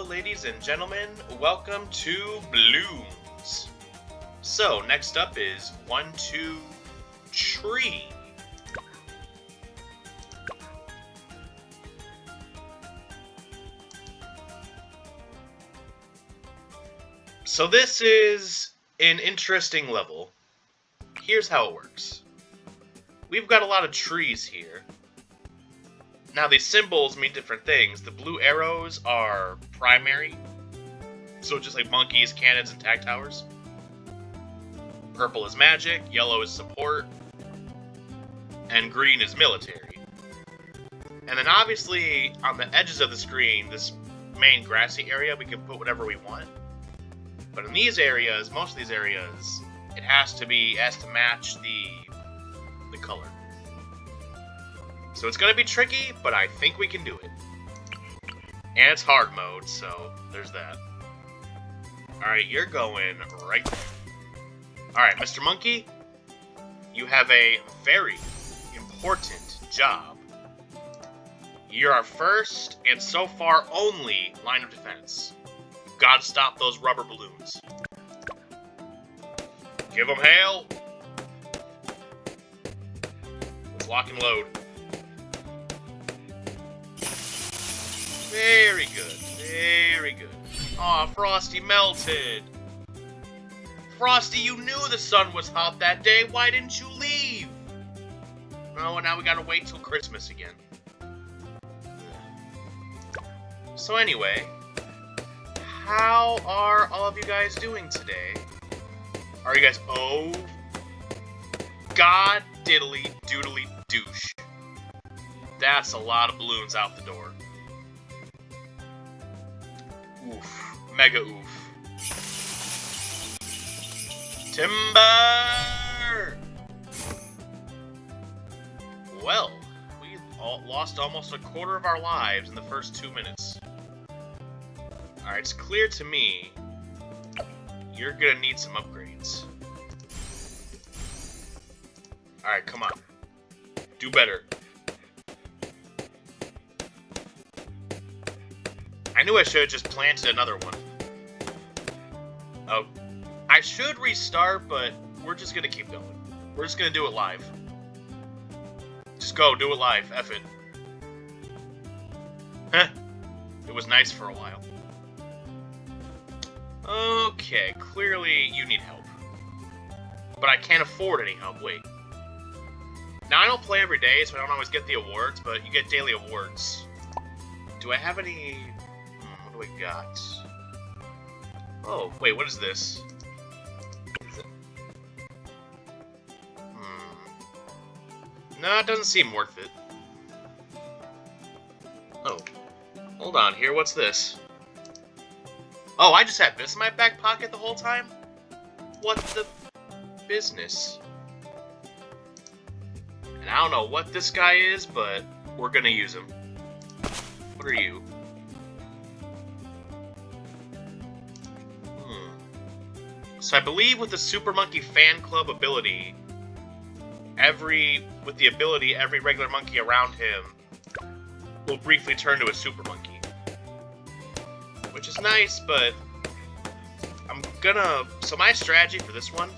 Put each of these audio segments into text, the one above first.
Hello, ladies and gentlemen. Welcome to Blooms. So, next up is 1, 2, tree. So this is an interesting level. Here's how it works. We've got a lot of trees here. Now these symbols mean different things. The blue arrows are primary, so just like monkeys, cannons, and tag towers. Purple is magic, yellow is support, and green is military. And then obviously on the edges of the screen, this main grassy area, we can put whatever we want. But in these areas, most of these areas, it has to match the color. So it's gonna be tricky, but I think we can do it. And it's hard mode, so there's that. Alright, you're going right there. Alright, Mr. Monkey, you have a very important job. You're our first, and so far only, line of defense. You've gotta stop those rubber balloons. Give them hail. Let's lock and load. Very good, very good. Aw, Frosty melted. Frosty, you knew the sun was hot that day. Why didn't you leave? Oh, now we gotta wait till Christmas again. So anyway, how are all of you guys doing today? Are you guys, oh, god diddly doodly douche. That's a lot of balloons out the door. Oof. Mega oof. Timber! Well, we lost almost a quarter of our lives in the first 2 minutes. Alright, it's clear to me you're gonna need some upgrades. Alright, come on. Do better. I knew I should have just planted another one. Oh, I should restart, but we're just gonna keep going. We're just gonna do it live. Just go, do it live, F it. Heh. It was nice for a while. Okay, clearly you need help. But I can't afford any help, wait. Now I don't play every day, so I don't always get the awards, but you get daily awards. Do I have any... what do we got? Oh, wait, what is this? Is it... No, it doesn't seem worth it. Oh. Hold on here, what's this? Oh, I just had this in my back pocket the whole time? What the business? And I don't know what this guy is, but we're gonna use him. What are you? So I believe with the Super Monkey Fan Club ability, every regular monkey around him will briefly turn to a Super Monkey. Which is nice, but so my strategy for this one,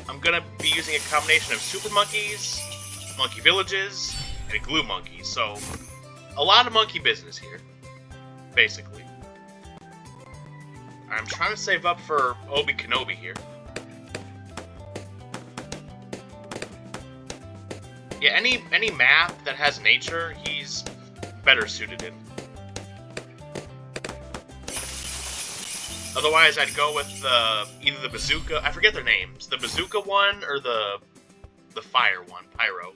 I'm gonna be using a combination of Super Monkeys, Monkey Villages, and Glue Monkeys. So, a lot of monkey business here, basically. I'm trying to save up for Obi Kenobi here. Yeah, any map that has nature, he's better suited in. Otherwise, I'd go with either the bazooka. I forget their names. The bazooka one or the fire one, pyro.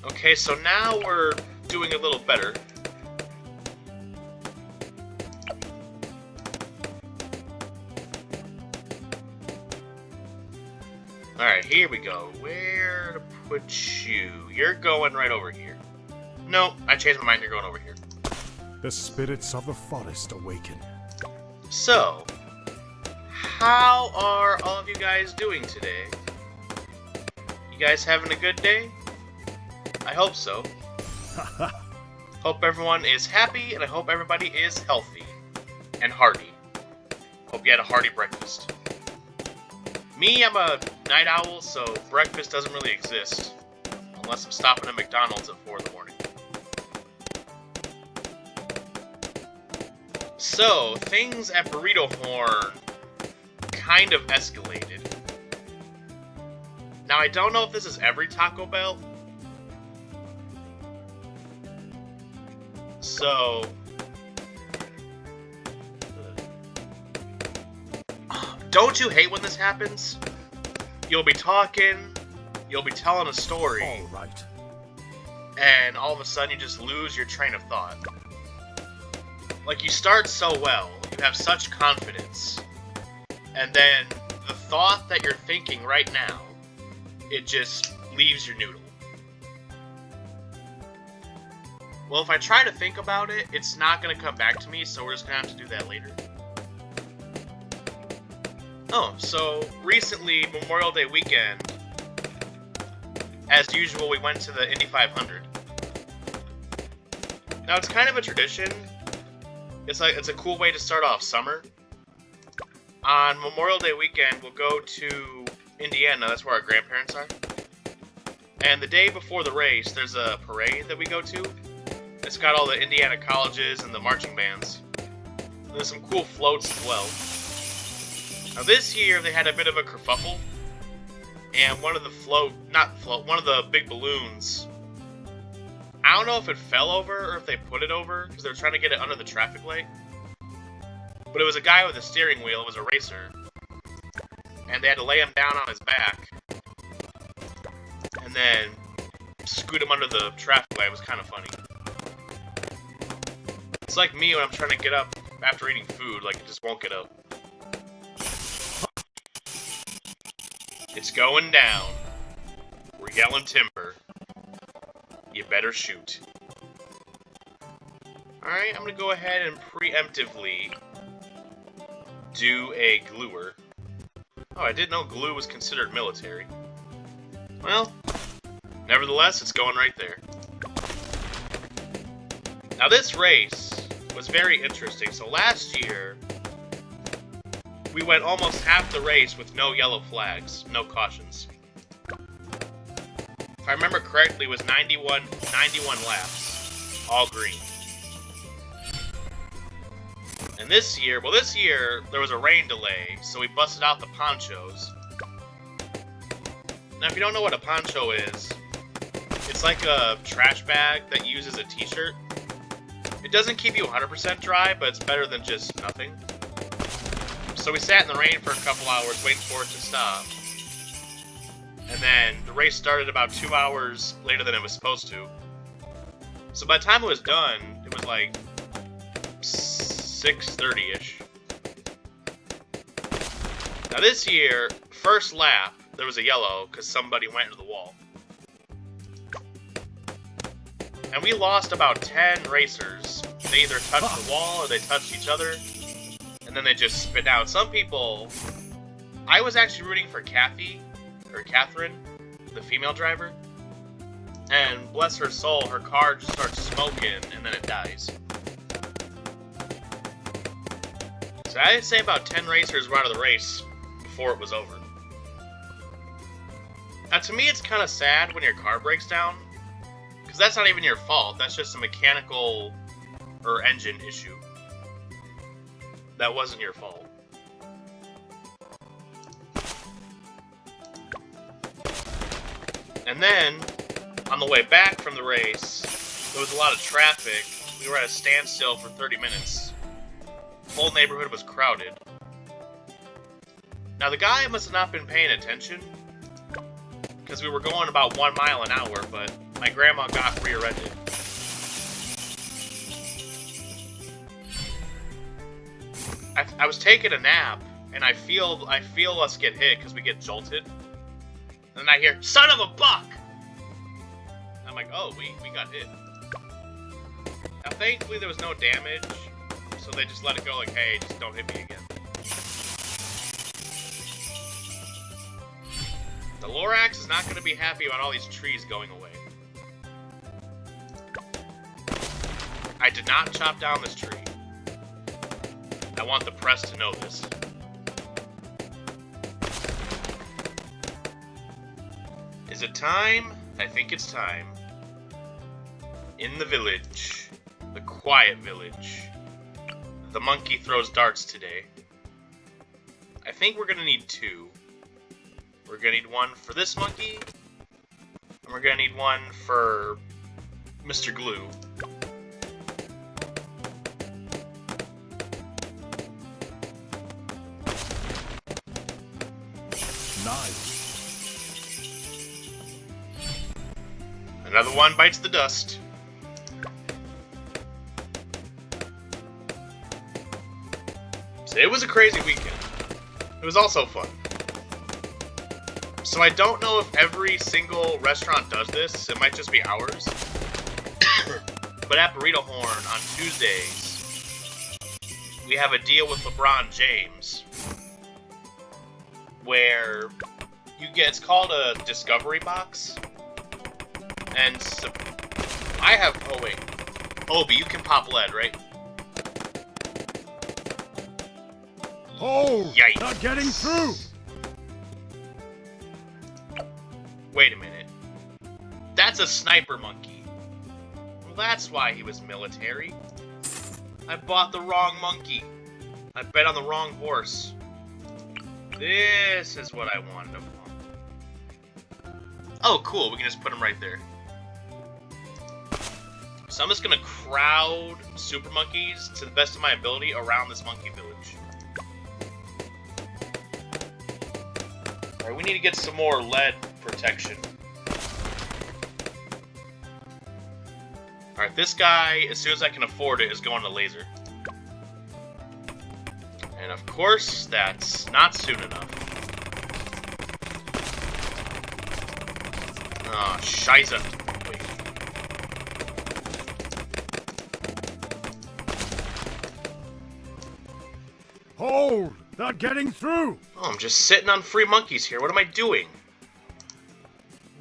Okay, so now we're doing a little better. Alright, here we go. Where to put you? You're going right over here. No, I changed my mind. You're going over here. The spirits of the forest awaken. So, how are all of you guys doing today? You guys having a good day? I hope so. Hope everyone is happy, and I hope everybody is healthy and hearty. Hope you had a hearty breakfast. Me, I'm a night owl, so breakfast doesn't really exist. Unless I'm stopping at McDonald's at 4 in the morning. So, things at Burrito Horn kind of escalated. Now, I don't know if this is every Taco Bell. So... don't you hate when this happens? You'll be talking, you'll be telling a story, All right. and all of a sudden you just lose your train of thought. Like, you start so well, you have such confidence, and then the thought that you're thinking right now, it just leaves your noodle. Well, if I try to think about it, it's not going to come back to me, so we're just going to have to do that later. Oh, so recently, Memorial Day weekend, as usual, we went to the Indy 500. Now, it's kind of a tradition. It's a cool way to start off summer. On Memorial Day weekend, we'll go to Indiana. That's where our grandparents are. And the day before the race, there's a parade that we go to. It's got all the Indiana colleges and the marching bands. And there's some cool floats as well. Now this year they had a bit of a kerfuffle, and one of the big balloons, I don't know if it fell over or if they put it over, because they were trying to get it under the traffic light. But it was a guy with a steering wheel, it was a racer, and they had to lay him down on his back, and then scoot him under the traffic light. It was kind of funny. It's like me when I'm trying to get up after eating food, like it just won't get up. It's going down. We're yelling timber. You better shoot. Alright, I'm gonna go ahead and preemptively do a gluer. Oh, I didn't know glue was considered military. Well, nevertheless, it's going right there. Now this race was very interesting. So last year, we went almost half the race with no yellow flags, no cautions. If I remember correctly, it was 91 laps, all green. And this year, there was a rain delay, so we busted out the ponchos. Now, if you don't know what a poncho is, it's like a trash bag that uses a t-shirt. It doesn't keep you 100% dry, but it's better than just nothing. So we sat in the rain for a couple hours waiting for it to stop. And then the race started about 2 hours later than it was supposed to. So by the time it was done, it was like 6:30-ish. Now this year, first lap, there was a yellow because somebody went into the wall. And we lost about 10 racers. They either touched the wall or they touched each other. And then they just spit out. Some people... I was actually rooting for Catherine, the female driver. And bless her soul, her car just starts smoking and then it dies. So I'd say about 10 racers were out of the race before it was over. Now to me it's kind of sad when your car breaks down. Because that's not even your fault, that's just a mechanical or engine issue. That wasn't your fault. And then, on the way back from the race, there was a lot of traffic. We were at a standstill for 30 minutes. The whole neighborhood was crowded. Now, the guy must have not been paying attention, because we were going about 1 mile an hour, but my grandma got rear-ended. I was taking a nap, and I feel us get hit because we get jolted. And then I hear, "Son of a buck!" I'm like, oh, we got hit. Now, thankfully, there was no damage, so they just let it go like, hey, just don't hit me again. The Lorax is not going to be happy about all these trees going away. I did not chop down this tree. I want the press to know this. Is it time? I think it's time. In the village. The quiet village. The monkey throws darts today. I think we're gonna need 2. We're gonna need one for this monkey. And we're gonna need one for Mr. Glue. Nice. Another one bites the dust. So it was a crazy weekend. It was also fun. So I don't know if every single restaurant does this. It might just be ours. But at Burrito Horn on Tuesdays, we have a deal with LeBron James where you get, it's called a Discovery Box. And so I have, oh wait, Obi, you can pop lead, right? Oh, Yikes. not getting through. Wait a minute. That's a sniper monkey. Well, that's why he was military. I bought the wrong monkey. I bet on the wrong horse. This is what I wanted to want. Oh, cool. We can just put him right there. So I'm just going to crowd super monkeys to the best of my ability around this monkey village. Alright, we need to get some more lead protection. Alright, this guy, as soon as I can afford it, is going to laser. And of course, that's not soon enough. Oh, scheisse. Wait. Hold, not getting through. Oh, I'm just sitting on free monkeys here. What am I doing?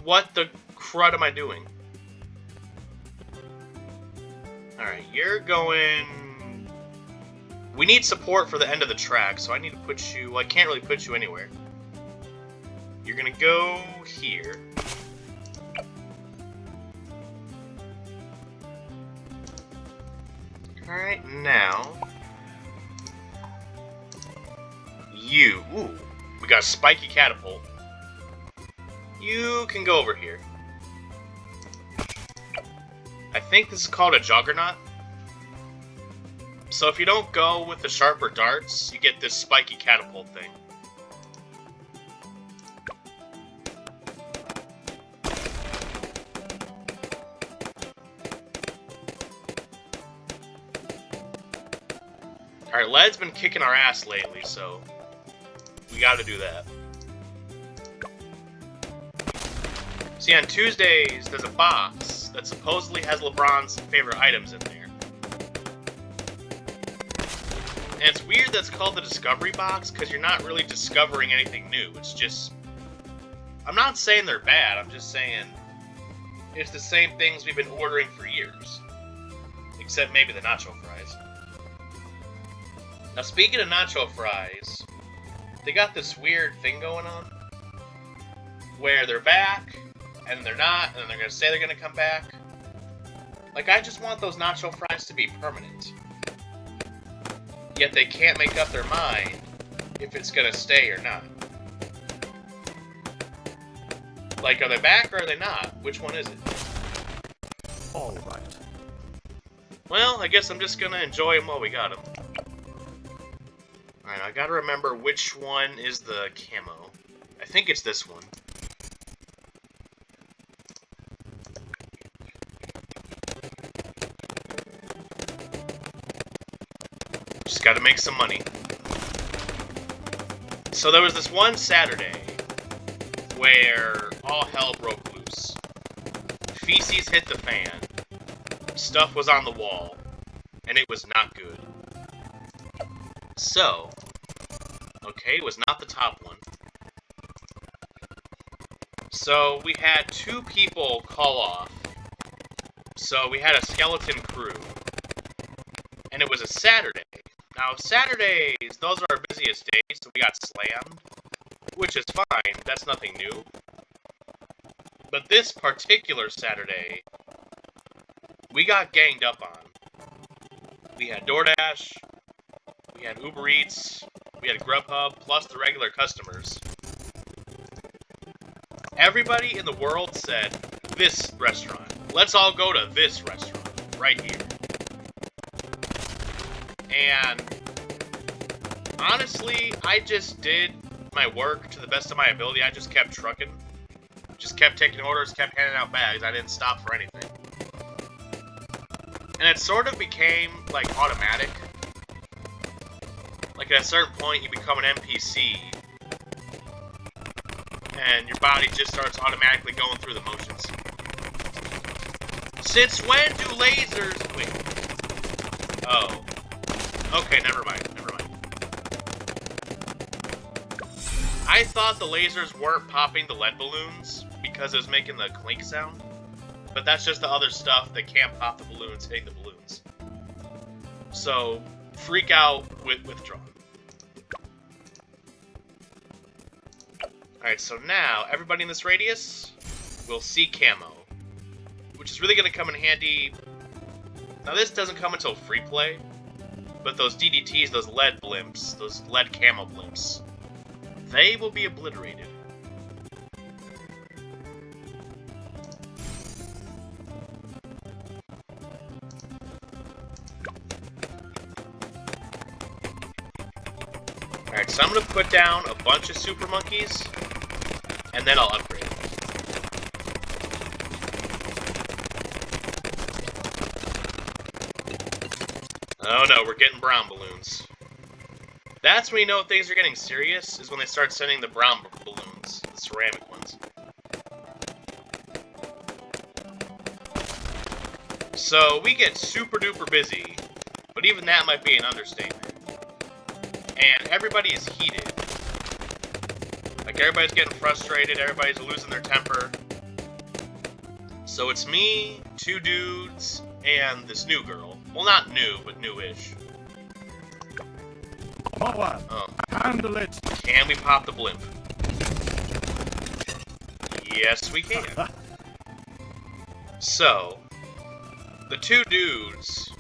What the crud am I doing? Alright, you're going... We need support for the end of the track, so I need to put you... Well, I can't really put you anywhere. You're gonna go here. Alright, now... You... Ooh, we got a spiky catapult. You can go over here. I think this is called a juggernaut. So if you don't go with the sharper darts, you get this spiky catapult thing. Alright, lead's been kicking our ass lately, so we gotta do that. See, on Tuesdays, there's a box that supposedly has LeBron's favorite items in there. And it's weird that's called the Discovery Box, because you're not really discovering anything new. It's just... I'm not saying they're bad, I'm just saying it's the same things we've been ordering for years. Except maybe the nacho fries. Now, speaking of nacho fries, they got this weird thing going on where they're back, and they're not, and they're going to say they're going to come back. Like, I just want those nacho fries to be permanent. Yet they can't make up their mind if it's going to stay or not. Like, are they back or are they not? Which one is it? All right. Well, I guess I'm just going to enjoy them while we got them. Alright, I gotta remember which one is the camo. I think it's this one. Just gotta make some money. So there was this one Saturday where all hell broke loose. Feces hit the fan. Stuff was on the wall. And it was not good. So, okay, it was not the top one. So we had 2 people call off. So we had a skeleton crew. and it was a Saturday. Now, Saturdays, those are our busiest days, so we got slammed, which is fine. That's nothing new. But this particular Saturday, we got ganged up on. We had DoorDash, we had Uber Eats, we had Grubhub, plus the regular customers. Everybody in the world said, this restaurant. Let's all go to this restaurant, right here. And honestly, I just did my work to the best of my ability. I just kept trucking. Just kept taking orders, kept handing out bags. I didn't stop for anything. And it sort of became, like, automatic. Like, at a certain point, you become an NPC. And your body just starts automatically going through the motions. Since when do lasers... Wait. Oh. Okay, never mind. I thought the lasers weren't popping the lead balloons because it was making the clink sound. But that's just the other stuff that can't pop the balloons hitting the balloons. So, freak out with withdrawn. Alright, so now, everybody in this radius will see camo. Which is really going to come in handy. Now this doesn't come until free play. But those DDTs, those lead blimps, those lead camo blimps, they will be obliterated. Alright, so I'm going to put down a bunch of super monkeys, and then I'll upgrade. Oh no, we're getting brown balloons. That's when you know things are getting serious, is when they start sending the brown balloons, the ceramic ones. So we get super duper busy, but even that might be an understatement. And everybody is heated. Like, everybody's getting frustrated, everybody's losing their temper. So it's me, two dudes, and this new girl. Well, not new, but newish. Power. Oh. Handle it. Can we pop the blimp? Yes, we can. So, the two dudes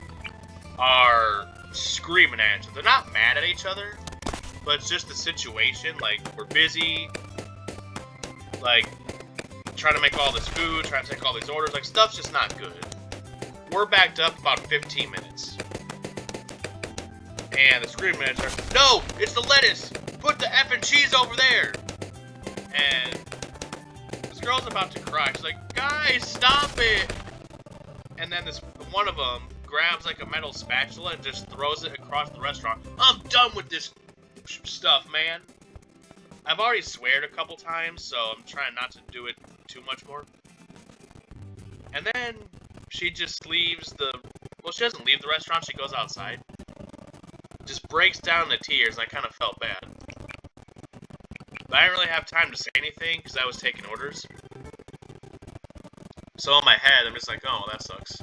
are screaming at each other. They're not mad at each other, but it's just the situation. Like, we're busy, like, trying to make all this food, trying to take all these orders. Like, stuff's just not good. We're backed up about 15 minutes. And the screaming at each other, no, it's the lettuce! Put the effing cheese over there! And this girl's about to cry. She's like, guys, stop it! And then this one of them grabs like a metal spatula and just throws it across the restaurant. I'm done with this stuff, man. I've already sweared a couple times, so I'm trying not to do it too much more. And then she just leaves the... Well, she doesn't leave the restaurant, she goes outside. Just breaks down into tears, and I kind of felt bad. But I didn't really have time to say anything, because I was taking orders. So in my head, I'm just like, oh, that sucks.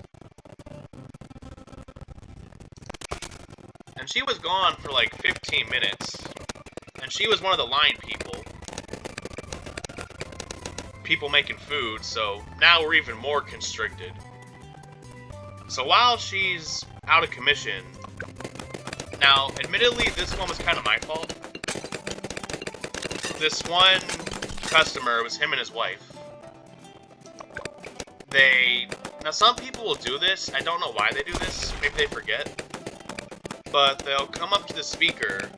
And she was gone for like 15 minutes. And she was one of the line people. People making food, so now we're even more constricted. So while she's out of commission... Now, admittedly, this one was kind of my fault. This one customer, was him and his wife. Now some people will do this, I don't know why they do this, maybe they forget. But they'll come up to the speaker,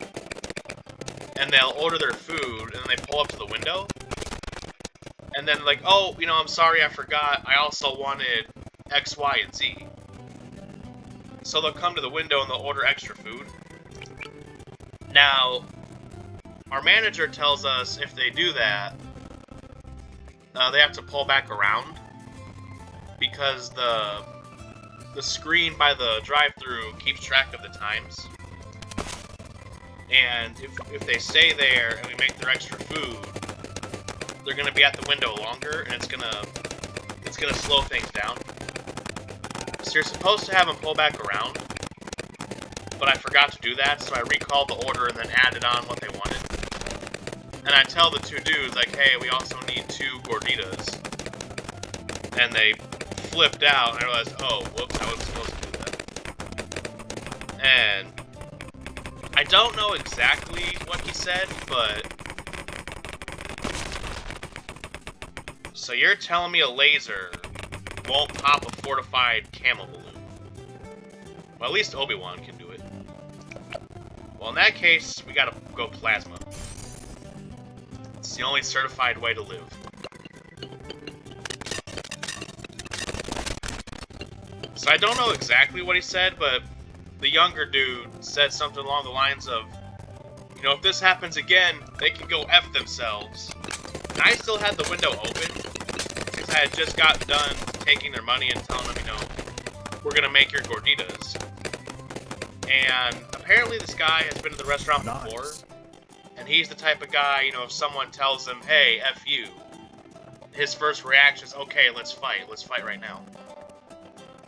and they'll order their food, and then they pull up to the window. And then like, oh, you know, I'm sorry, I forgot, I also wanted X, Y, and Z. So they'll come to the window and they'll order extra food. Now, our manager tells us if they do that, they have to pull back around because the screen by the drive-thru keeps track of the times. And if they stay there and we make their extra food, they're gonna be at the window longer, and it's gonna slow things down. So you're supposed to have them pull back around, but I forgot to do that, so I recalled the order and then added on what they wanted. And I tell the two dudes, like, hey, we also need 2 gorditas. And they flipped out, and I realized, oh, whoops, I wasn't supposed to do that. And I don't know exactly what he said, but... So you're telling me a laser won't pop a fortified camel balloon? Well, at least Obi-Wan can do it. Well, in that case, we gotta go plasma. It's the only certified way to live. So I don't know exactly what he said, but the younger dude said something along the lines of, you know, if this happens again, they can go F themselves. And I still had the window open, because I had just gotten done taking their money and telling them, you know, we're gonna make your gorditas. And apparently this guy has been to the restaurant before, and he's the type of guy, you know, if someone tells him, hey, F you, his first reaction is, okay, let's fight right now.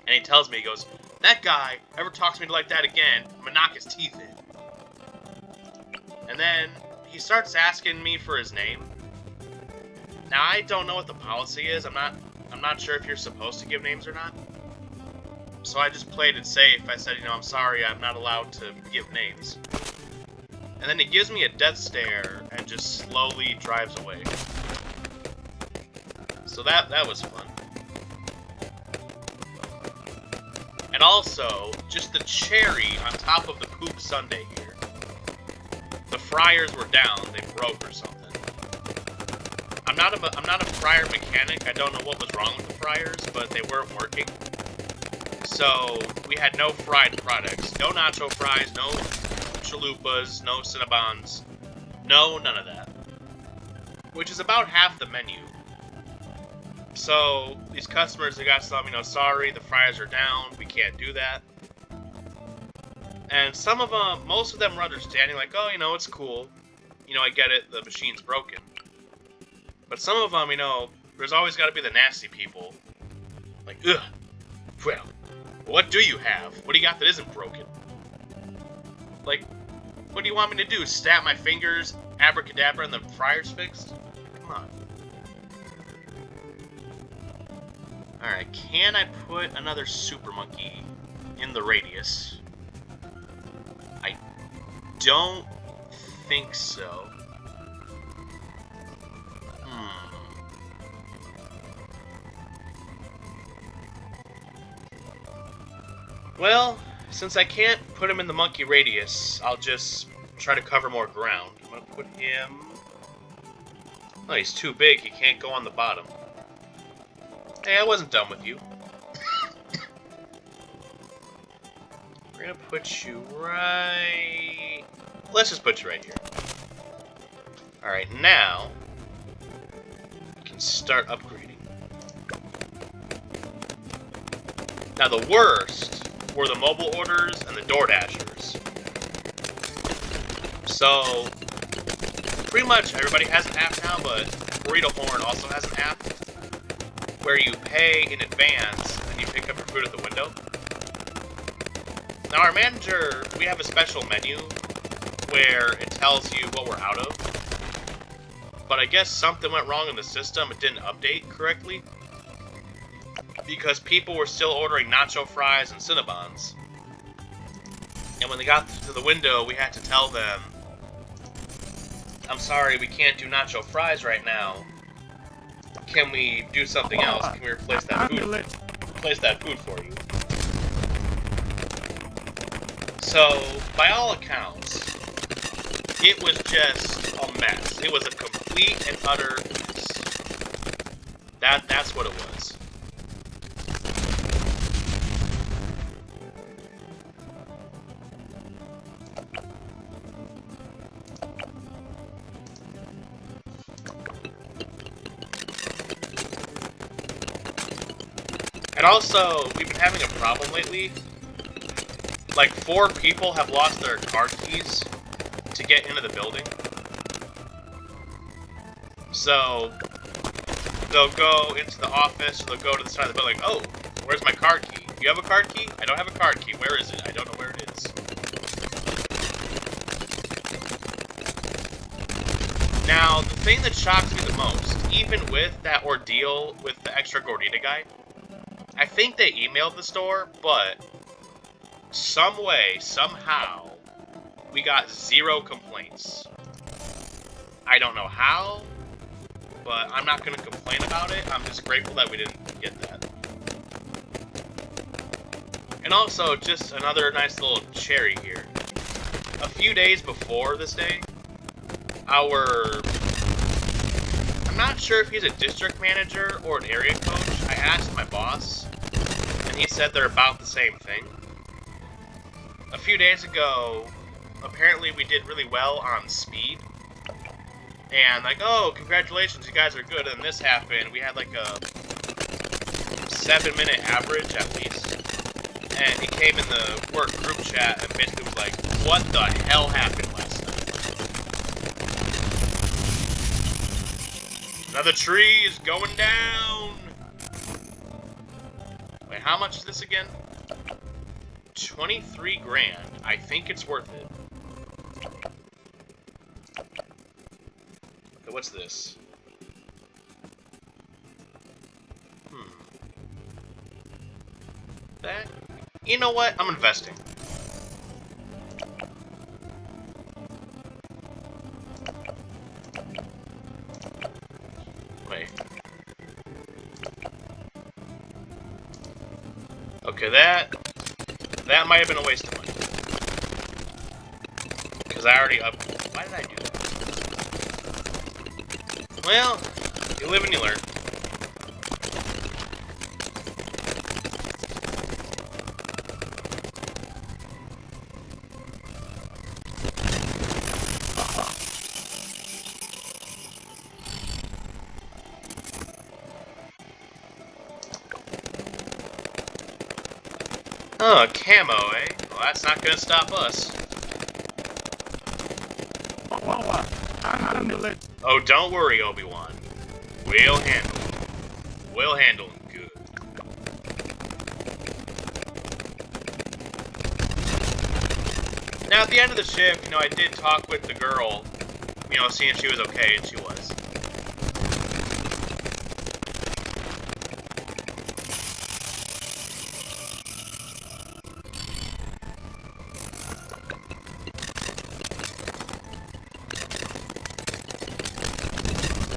And he tells me, he goes, that guy ever talks to me like that again, I'm gonna knock his teeth in. And then he starts asking me for his name. Now, I don't know what the policy is. I'm not sure if you're supposed to give names or not. So I just played it safe. I said, you know, I'm sorry, I'm not allowed to give names. And then he gives me a death stare and just slowly drives away. So that was fun. And also, just the cherry on top of the poop sundae here. The fryers were down, they broke or something. I'm not a fryer mechanic, I don't know what was wrong with the fryers, but they weren't working. So, we had no fried products. No nacho fries, no chalupas, no Cinnabons. No, none of that. Which is about half the menu. So, these customers, they got to tell them, you know, sorry, the fries are down, we can't do that. And some of them, most of them were understanding, like, oh, you know, it's cool. You know, I get it, the machine's broken. But some of them, you know, there's always got to be the nasty people. Like, ugh, well, what do you have? What do you got that isn't broken? Like, what do you want me to do? Snap my fingers, abracadabra, and the fryer's fixed? Come on. Alright, can I put another super monkey in the radius? I don't think so. Well, since I can't put him in the monkey radius, I'll just try to cover more ground. I'm gonna put him... Oh, he's too big, he can't go on the bottom. Hey, I wasn't done with you. We're gonna put you right... Let's just put you right here. Alright, now... we can start upgrading. Now the worst were the mobile orders and the door dashers. So, pretty much everybody has an app now, but Burrito Horn also has an app where you pay in advance and you pick up your food at the window. Now our manager, we have a special menu where it tells you what we're out of. But I guess something went wrong in the system, it didn't update correctly. Because people were still ordering nacho fries and Cinnabons. And when they got to the window, we had to tell them, I'm sorry, we can't do nacho fries right now. Can we do something else? Can we replace that food for you? So, by all accounts, it was just a mess. It was a complete and utter mess. That's what it was. And also, we've been having a problem lately. Like, 4 people have lost their card keys to get into the building. So, they'll go into the office, or they'll go to the side of the building, oh, where's my card key? Do you have a card key? I don't have a card key. Where is it? I don't know where it is. Now, the thing that shocks me the most, even with that ordeal with the extra gordita guy, I think they emailed the store, but some way, somehow, we got 0 complaints. I don't know how, but I'm not going to complain about it. I'm just grateful that we didn't get that. And also, just another nice little cherry here. A few days before this day, I'm not sure if he's a district manager or an area coach. I asked my boss, and he said they're about the same thing. A few days ago, apparently we did really well on speed. And like, oh, congratulations, you guys are good. And this happened. We had like a 7-minute average at least. And he came in the work group chat and basically was like, what the hell happened last night? Another tree is going down. Wait, how much is this again? 23 grand. I think it's worth it. Okay, what's this? That? You know what? I'm investing. Wait. Okay, that might have been a waste of money. Because I already up. Why did I do that? Well, you live and you learn. Oh, camo, eh? Well, that's not gonna stop us. Oh, don't worry, Obi-Wan. We'll handle it. We'll handle it good. Now, at the end of the shift, you know, I did talk with the girl, you know, seeing if she was okay, and she was.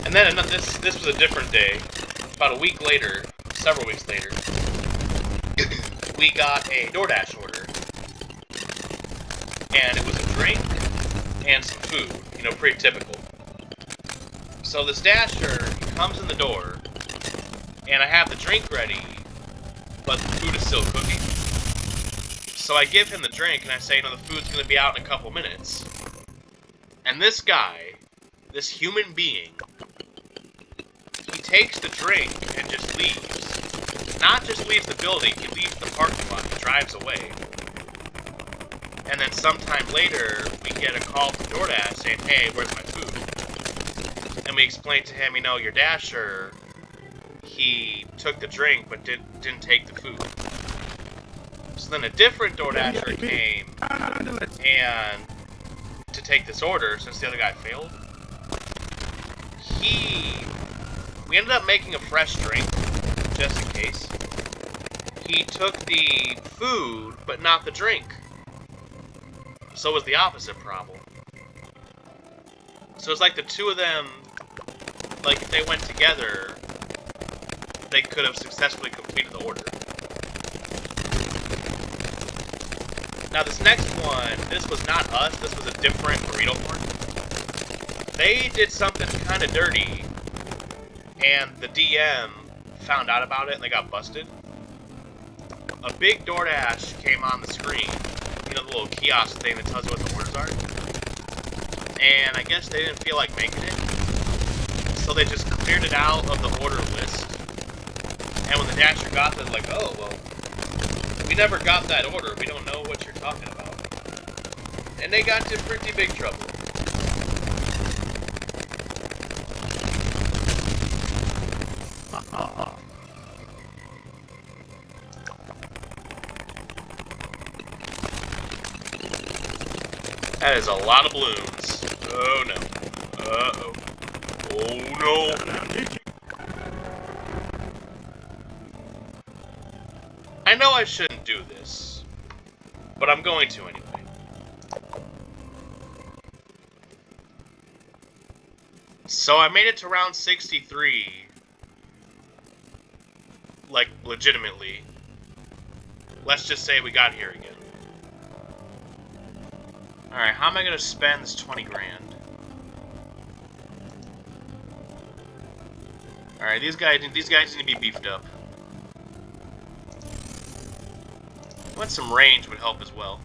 And then this was a different day. About a week later, several weeks later, we got a DoorDash order. And it was a drink and some food. You know, pretty typical. So this Dasher comes in the door, and I have the drink ready, but the food is still cooking. So I give him the drink, and I say, you know, the food's going to be out in a couple minutes. And this guy, this human being, he takes the drink and just leaves. Not just leaves the building, he leaves the parking lot, he drives away. And then sometime later, we get a call from DoorDash saying, hey, where's my food? And we explain to him, you know, your Dasher, he took the drink but didn't take the food. So then a different DoorDasher came and to take this order since the other guy failed. We ended up making a fresh drink, just in case. He took the food, but not the drink. So it was the opposite problem. So it's like the two of them, like if they went together, they could have successfully completed the order. Now this next one, this was not us, this was a different burrito horn. They did something kind of dirty, and the DM found out about it and they got busted. A big DoorDash came on the screen, you know, the little kiosk thing that tells you what the orders are. And I guess they didn't feel like making it, so they just cleared it out of the order list. And when the Dasher got there, like, oh, well, we never got that order, we don't know what you're talking about. And they got into pretty big trouble. That is a lot of balloons. Oh no. Uh-oh. no. I know I shouldn't do this, but I'm going to anyway. So I made it to round 63. Like, legitimately. Let's just say we got here again. Alright, how am I gonna spend this 20 grand? Alright, these guys need to be beefed up. I want some range would help as well.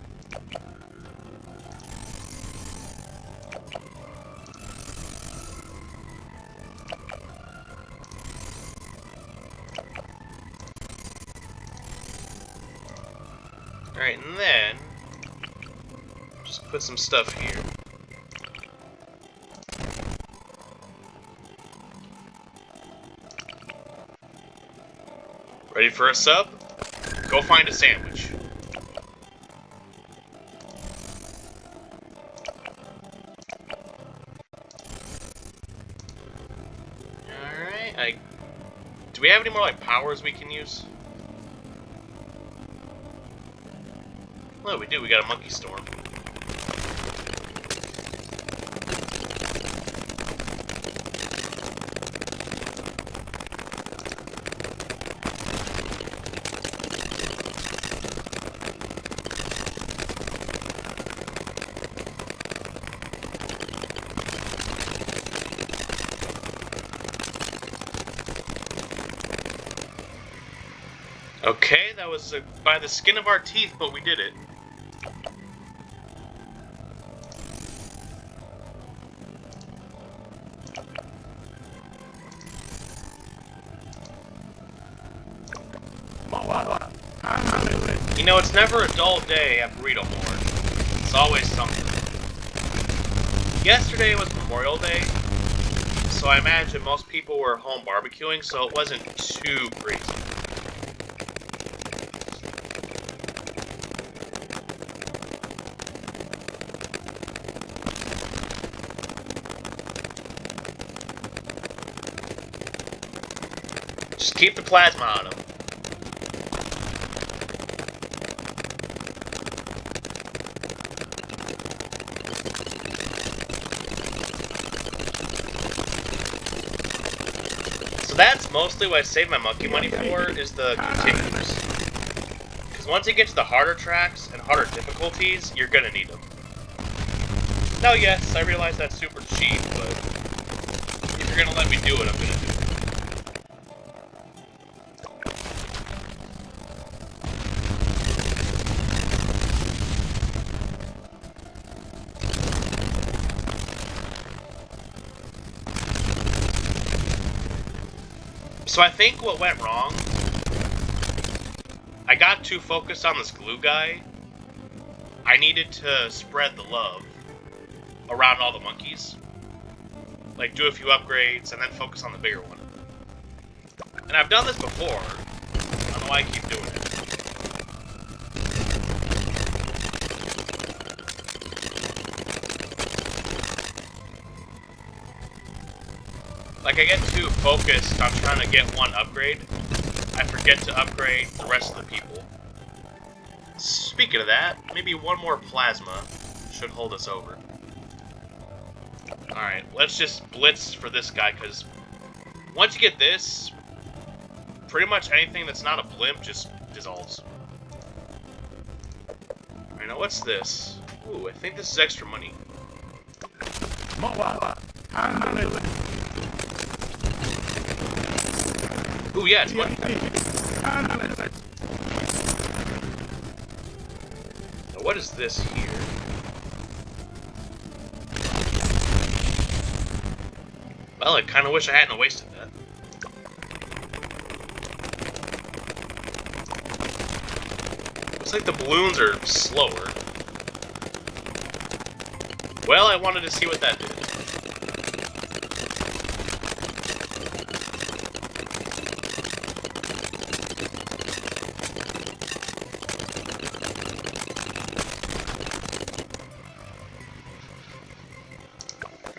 Alright, and then just put some stuff here. Ready for a sub? Go find a sandwich. Alright, do we have any more, like, powers we can use? Well, we do. We got a monkey storm. Okay, that was by the skin of our teeth, but we did it. You know, it's never a dull day at Burrito Board. It's always something. Yesterday was Memorial Day, so I imagine most people were home barbecuing, so it wasn't too crazy. Just keep the plasma on them. So that's mostly what I save my monkey money for, is the continues. Because once you get to the harder tracks and harder difficulties, you're gonna need them. Now yes, I realize that's super cheap, but if you're gonna let me do it, I'm gonna do it. So I think what went wrong, I got too focused on this glue guy. I needed to spread the love around all the monkeys. Like, do a few upgrades, and then focus on the bigger one. And I've done this before. I don't know why I keep doing it. Like, I get too focused on trying to get one upgrade, I forget to upgrade the rest of the people. Speaking of that, maybe one more plasma should hold us over. Alright, let's just blitz for this guy, because once you get this, pretty much anything that's not a blimp just dissolves. Alright, now what's this? Ooh, I think this is extra money. Ooh, yeah, it's money. Now, what is this here? Well, I kind of wish I hadn't wasted that. Looks like the balloons are slower. Well, I wanted to see what that did.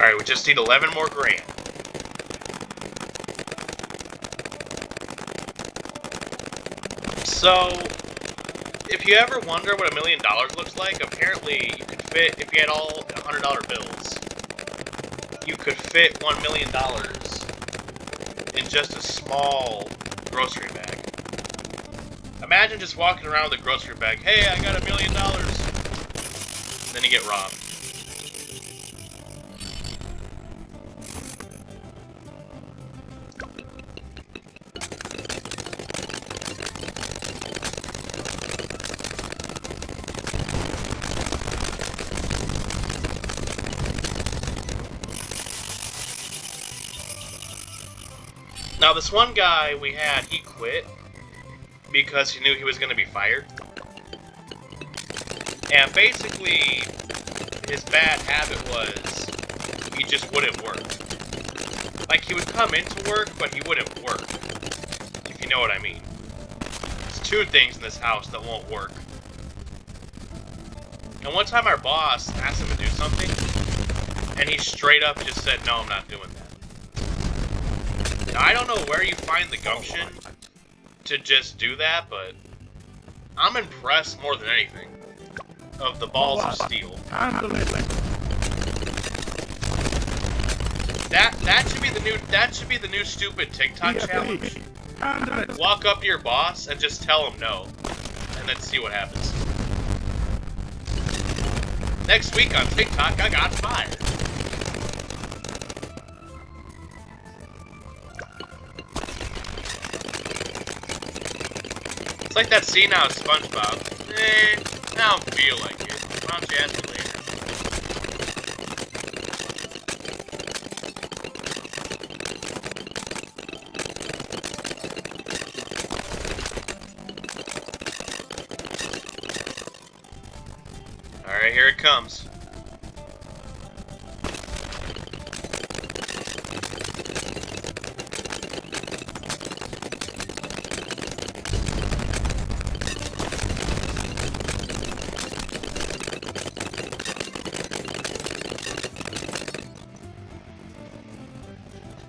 Alright, we just need 11 more grand. So, if you ever wonder what $1 million looks like, apparently you could fit, if you had all $100 bills, you could fit $1 million in just a small grocery bag. Imagine just walking around with a grocery bag. Hey, I got $1 million. And then you get robbed. Now, this one guy we had, he quit because he knew he was going to be fired. And basically, his bad habit was he just wouldn't work. Like, he would come into work, but he wouldn't work, if you know what I mean. There's two things in this house that won't work. And one time our boss asked him to do something, and he straight up just said, no, I'm not doing that. Now, I don't know where you find the gumption to just do that, but I'm impressed more than anything of the balls of steel. That should be the new stupid TikTok challenge. Walk up to your boss and just tell him no, and then see what happens. Next week on TikTok, I got fired. It's like that scene out of SpongeBob. I don't feel like it. Why don't you ask me later? Alright, here it comes.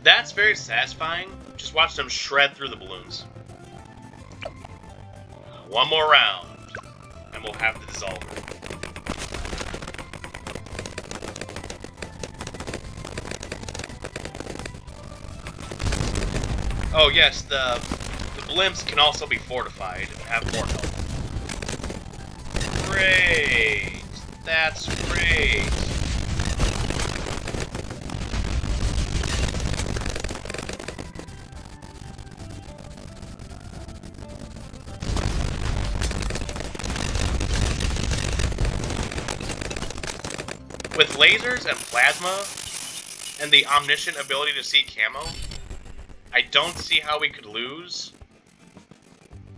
That's very satisfying. Just watch them shred through the balloons. One more round, and we'll have the dissolver. Oh yes, the blimps can also be fortified and have more health. Great! That's great! With lasers and plasma, and the omniscient ability to see camo, I don't see how we could lose,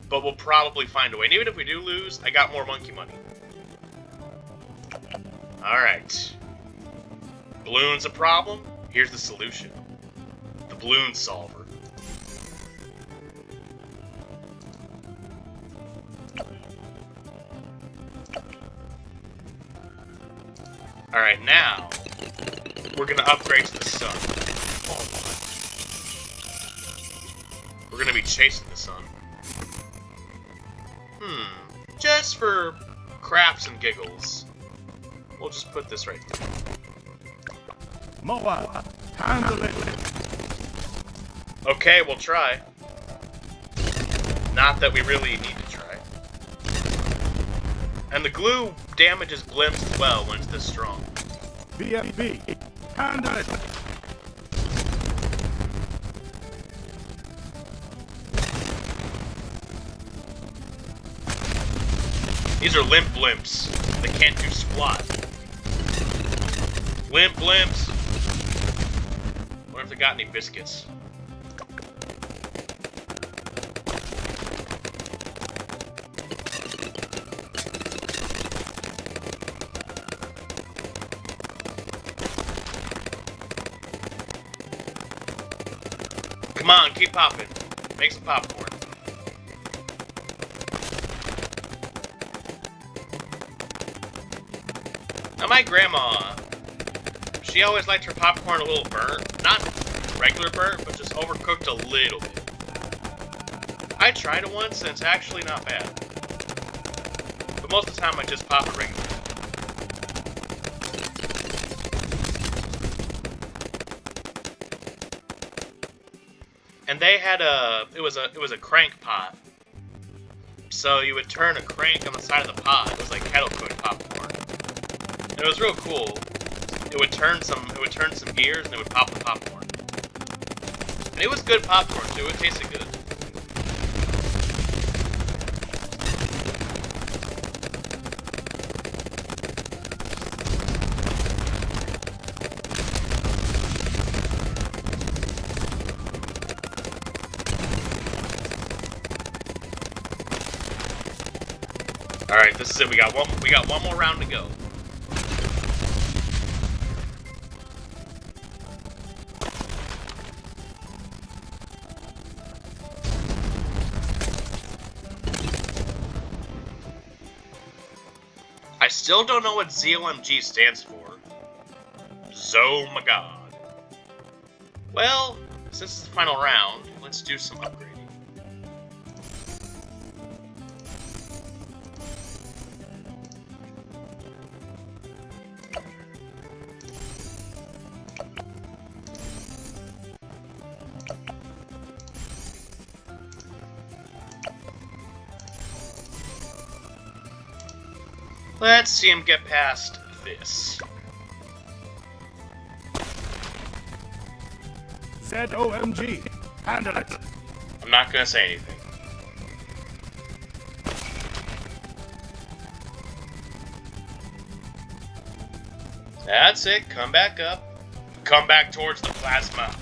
but we'll probably find a way. And even if we do lose, I got more monkey money. Alright. Balloon's a problem? Here's the solution. The balloon solver. Alright, now, we're gonna upgrade to the sun. We're gonna be chasing the sun. Just for craps and giggles. We'll just put this right here. Okay, we'll try. Not that we really need to try. And the glue damages blimps as well when it's this strong. BFB. Handle it. These are limp blimps. They can't do squat. Limp blimps. Wonder if they got any biscuits. Come on, keep popping. Make some popcorn. Now my grandma, she always liked her popcorn a little burnt. Not regular burnt, but just overcooked a little bit. I tried it once, and it's actually not bad. But most of the time, I just pop it regular. And they had it was a crank pot. So you would turn a crank on the side of the pot. It was like kettle cooked popcorn. And it was real cool. It would turn some gears and it would pop the popcorn. And it was good popcorn too, it tasted good. Alright, this is it. We got one more round to go. I still don't know what ZOMG stands for. Oh my god. Well, since it's the final round, let's do some upgrading. Let's see him get past this. ZOMG. Handle it. I'm not gonna say anything. That's it. Come back up. Come back towards the plasma.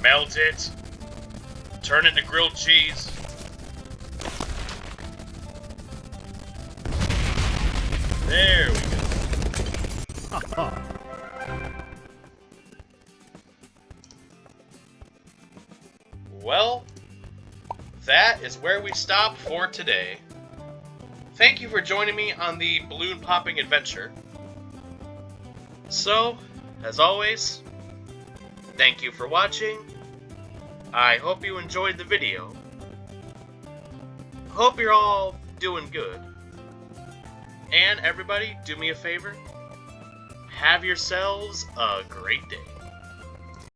Melt it. Turn it into grilled cheese. There we go. Well, that is where we stop for today. Thank you for joining me on the balloon popping adventure. So, as always, thank you for watching. I hope you enjoyed the video. Hope you're all doing good. And everybody, do me a favor. Have yourselves a great day.